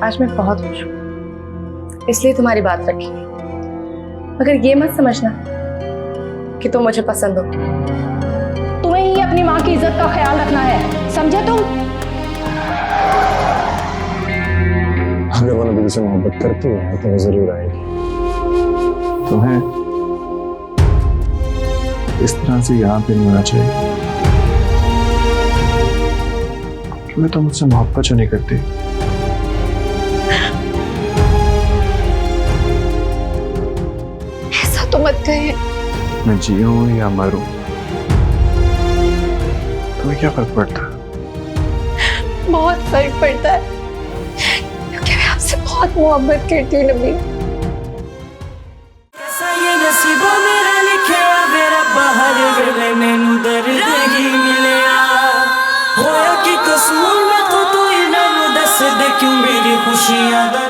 आज मैं बहुत खुश हूँ, इसलिए तुम्हारी बात रखी। मगर ये मत समझना कि तुम मुझे पसंद हो। तुम्हें ही अपनी माँ की इज्जत का ख्याल रखना है, समझे तुम? अगर वो नबी से मोहब्बत करती है तो वो जरूर आएगी। तुम्हें इस तरह से यहाँ पे नहीं होना चाहिए। क्योंकि तुम मुझसे मोहब्बत जो नहीं करती। ऐसा तो मत कहिए। मैं जीऊं या मरूं, तुम्हें क्या फर्क पड़ता है? बहुत फर्क पड़ता है, क्योंकि मैं आपसे बहुत मोहब्बत करती हूँ नबी। ये नसीबों मेरा लिखिया मेरा बाहर वेले मैनू दर्द ही मिलिया होया कि कसूर मैं तो तू इन्हां नू दस दे क्यों मेरी खुशियां दा